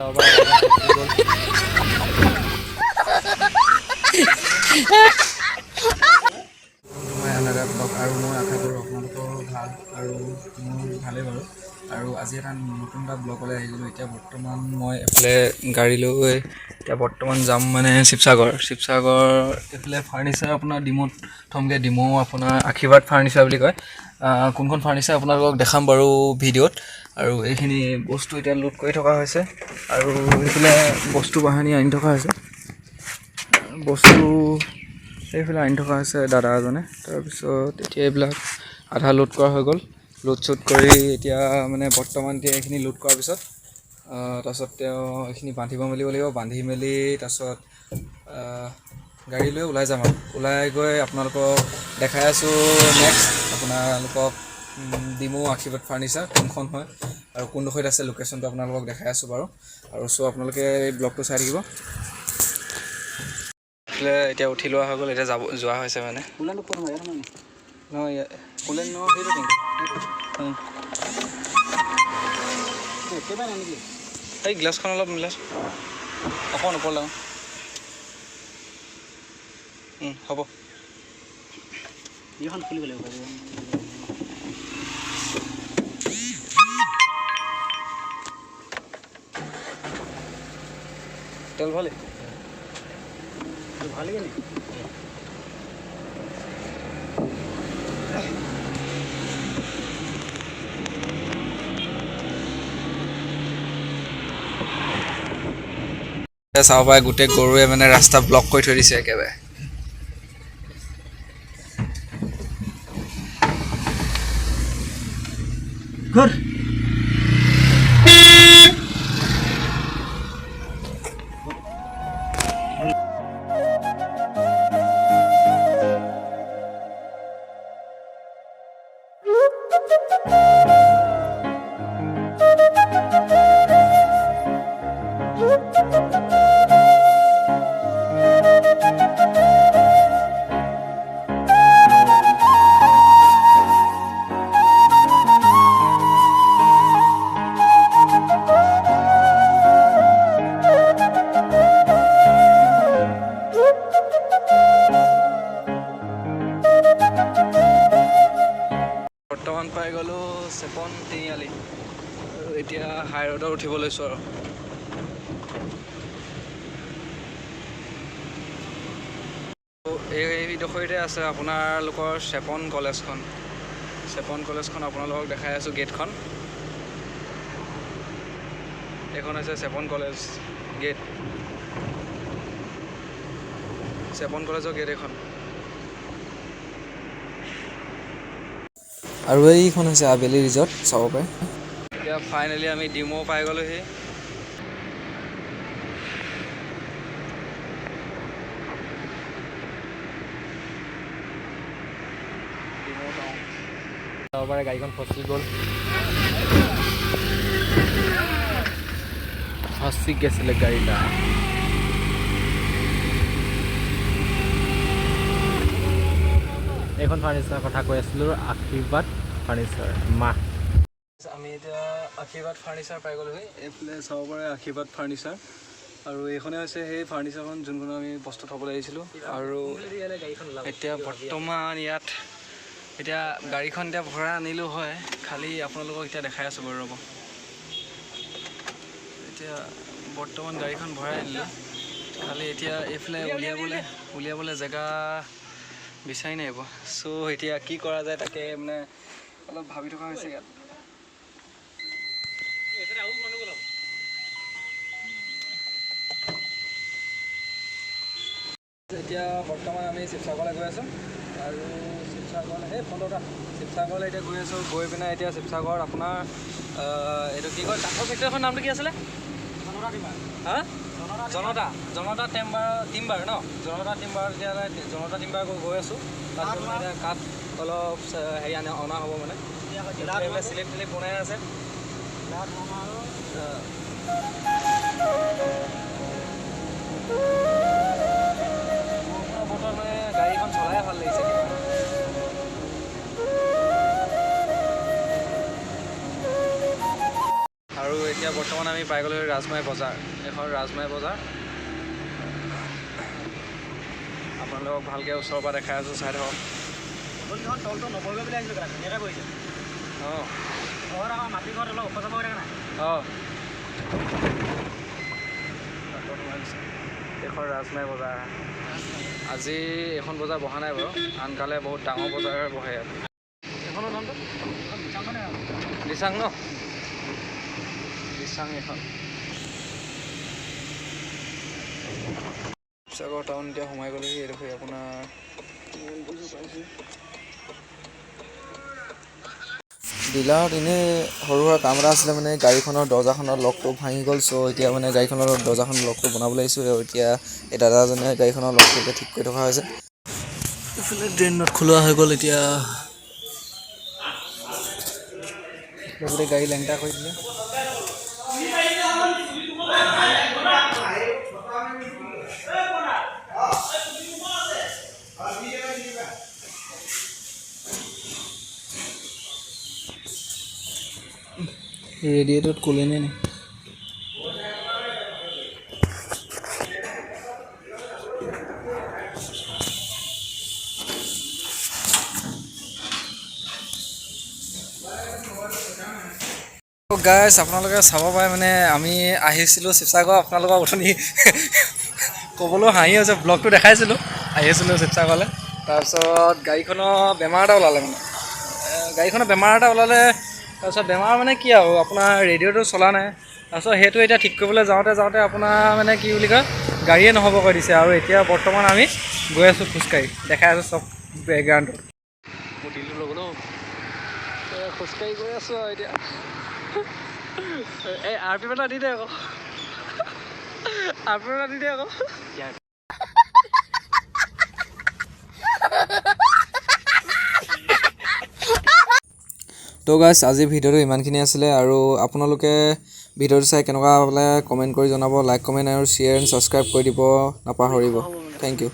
আৰু মই আশা কৰোঁ আপোনালোকৰ ভাল আৰু মোৰ ভালেই বাৰু। আৰু আজি এটা নতুন এটা ব্লগলৈ আহিছিলোঁ। এতিয়া বৰ্তমান মই এফালে গাড়ী লৈ এতিয়া বৰ্তমান যাম মানে শিৱসাগৰ এইফালে ফাৰ্ণিচাৰ আপোনাৰ ডিমৌত থমগৈ। ডিমৌ আপোনাৰ আশীৰ্বাদ ফাৰ্ণিচাৰ বুলি কয়। কোনখন ফাৰ্ণিচাৰ আপোনালোকক দেখাম বাৰু ভিডিঅ'ত। আৰু এইখিনি বস্তু এতিয়া লোড কৰি থকা হৈছে আৰু এইফালে বস্তু বাহানি আনি থকা হৈছে। এইফালে আনি থকা হৈছে দাদা এজনে। তাৰপিছত এতিয়া এইবিলাক আধা লোড কৰা হৈ গ'ল। লোড চুড কৰি এতিয়া মানে বৰ্তমান এতিয়া এইখিনি লোড কৰাৰ পিছত তাৰপিছত তেওঁ এইখিনি বান্ধিব মেলিব লাগিব। বান্ধি মেলি তাৰপিছত গাড়ী লৈ ওলাই যাম আৰু ওলাই গৈ আপোনালোকক দেখাই আছোঁ নেক্সট আপোনালোকক ডিমৌ আশীৰ্বাদ ফাৰ্ণিচাৰ কোনখন হয় আৰু কোনডোখৰত আছে লোকেশ্যনটো আপোনালোকক দেখাই আছোঁ বাৰু। আৰু চ' আপোনালোকে এই ব্লগটো চাই থাকিব। এতিয়া উঠি লোৱা হৈ গ'ল। এতিয়া যোৱা হৈছে মানে এই গ্লাছখন অলপ মিলাইছোঁ অকণ ওপৰলৈ হ'ব। এইখন খুলিব লাগিব। তেল ভালে ভালে নি চাব পাৰে গোটেই গৰুৱে মানে ৰাস্তা ব্লক কৰি থৈ দিছে একেবাৰে। বৰ্তমান পাই গ'লোঁ চেপন তিনিআলি আৰু এতিয়া হাই ৰোডত উঠিব লৈছোঁ আৰু এইডোখৰতে আছে আপোনালোকৰ চেপন কলেজখন আপোনালোকক দেখাই আছোঁ গেটখন। এইখন হৈছে চেপন কলেজ গেট, চেপন কলেজৰ গেট এইখন। আৰু এইখন হৈছে আবেলি ৰিজৰ্ট চাব পাৰে। এতিয়া ফাইনেলি আমি ডিমৌ পাই গ'লোহি। চাব পাৰে গাড়ীখন ফচি গ'ল, ফচি গৈছিলে গাড়ীটা। এইখন ফাৰ্ণিচাৰৰ কথা কৈ আছিলোঁ, আশীৰ্বাদ ফাৰ্ণিচাৰ আমি এতিয়া আশীৰ্বাদ ফাৰ্ণিচাৰ পাই গ'লোহি। এইফালে চাব পাৰে আশীৰ্বাদ ফাৰ্ণিচাৰ আৰু এইখনে হৈছে সেই ফাৰ্ণিচাৰখন যোনখন আমি বস্তু থ'বলৈ আহিছিলোঁ। আৰু এতিয়া বৰ্তমান ইয়াত এতিয়া গাড়ীখন এতিয়া ভৰাই আনিলোঁ হয়, খালি আপোনালোকক এতিয়া দেখাই আছোঁ বাৰু ৰ'ব। এতিয়া বৰ্তমান গাড়ীখন ভৰাই আনিলোঁ, খালি এতিয়া এইফালে উলিয়াবলৈ জেগা বিচাৰি নাই পোৱা। চ' এতিয়া কি কৰা যায় তাকে মানে অলপ ভাবি থকা হৈছে ইয়াত। এতিয়া বৰ্তমান আমি শিৱসাগৰলৈ গৈ আছোঁ আৰু শিৱসাগৰলৈ এতিয়া গৈ আছোঁ। গৈ পিনে এতিয়া শিৱসাগৰত আপোনাৰ এইটো কি কয় কাঠৰ ফেক্টৰীখন নামটো কি আছিলে? জনতা টিম্বাৰ ন? জনতা টিম্বাৰ গৈ আছোঁ। তাত এতিয়া কাঠ অলপ হেৰি অনা হ'ব মানে চিলেক্ট বনাই আছে। মানে গাড়ীখন চলাই ভাল লাগিছে। আৰু এতিয়া বৰ্তমান আমি পাই গ'লো ৰাজমাই বজাৰ। এখন ৰাজমাই বজাৰ আপোনালোকক ভালকৈ ওচৰৰ পৰা দেখাই আছোঁ, চাই থাকক। তলটো নপৰিব বুলি আহিছিলোঁ, ধুনীয়াকৈ পৰিছে। অঁ ঘৰত আমাৰ মাটি ঘৰত অলপ ওখ চাব হৈ থাকে নাই? অঁ এইখন ৰাজমাই বজাৰ। আজি এইখন বজাৰ বহা নাই বাৰু, আনকালে বহুত ডাঙৰ বজাৰ বহে ইয়াত। এইখনৰ নামটো দিচাং ন? দিচাং এইখন শিৱসাগৰ টাউন এতিয়া সোমাই গ'লেহি। এইডোখৰ আপোনাৰ ডিলাৰত এনেই সৰু সুৰা কাম এটা আছিলে, মানে গাড়ীখনৰ দৰ্জাখনৰ লকটো ভাঙি গ'ল। চ' এতিয়া মানে গাড়ীখনৰ দৰ্জাখনৰ লকটো বনাবলৈ আহিছোঁ। আৰু এতিয়া এই দাদাজনে গাড়ীখনৰ লকটো এতিয়া ঠিক কৰি থকা হৈছে। এইফালে ড্ৰেইনত খোলোৱা হৈ গ'ল। এতিয়া গোটেই গাড়ী লেংটা কৰি দিলে। ৰেডিয়েটৰত ক'লেনে নে? গাইছ আপোনালোকে চাব পাৰে, মানে আমি আহিছিলোঁ শিৱসাগৰ। আপোনালোকক অথনি ক'বলৈও হাঁহি আছে, ব্লগটো দেখাইছিলোঁ। আহিছিলোঁ শিৱসাগৰলৈ, তাৰপিছত গাড়ীখনৰ বেমাৰ এটা ওলালে। মানে গাড়ীখনৰ বেমাৰ এটা ওলালে। তাৰপিছত বেমাৰ মানে কি আৰু, আপোনাৰ ৰেডিঅ'টো চলা নাই। তাৰপিছত সেইটো এতিয়া ঠিক কৰিবলৈ যাওঁতে আপোনাৰ মানে কি বুলি কয়, গাড়ীয়ে নহ'ব কৈ দিছে। আৰু এতিয়া বৰ্তমান আমি গৈ আছোঁ খোজকাঢ়ি, দেখাই আছোঁ চব বেকগ্ৰাউণ্ডটো। মোৰ দিলটো ল'ব খোজকাঢ়ি গৈ আছোঁ আৰু এতিয়া। এই RP এটা দি দে আকৌ, RP এটা দি দে আকৌ। তো গাইছ, আজি ভিডিঅ'টো ইমানখিনি আছিলে। আৰু আপোনালোকে ভিডিঅ'টো চাই কেনেকুৱা পালে কমেণ্ট কৰি জনাব। লাইক, কমেণ্ট আৰু শ্বেয়াৰ এণ্ড ছাবস্ক্ৰাইব কৰি দিব নাপাহৰিব। Thank U.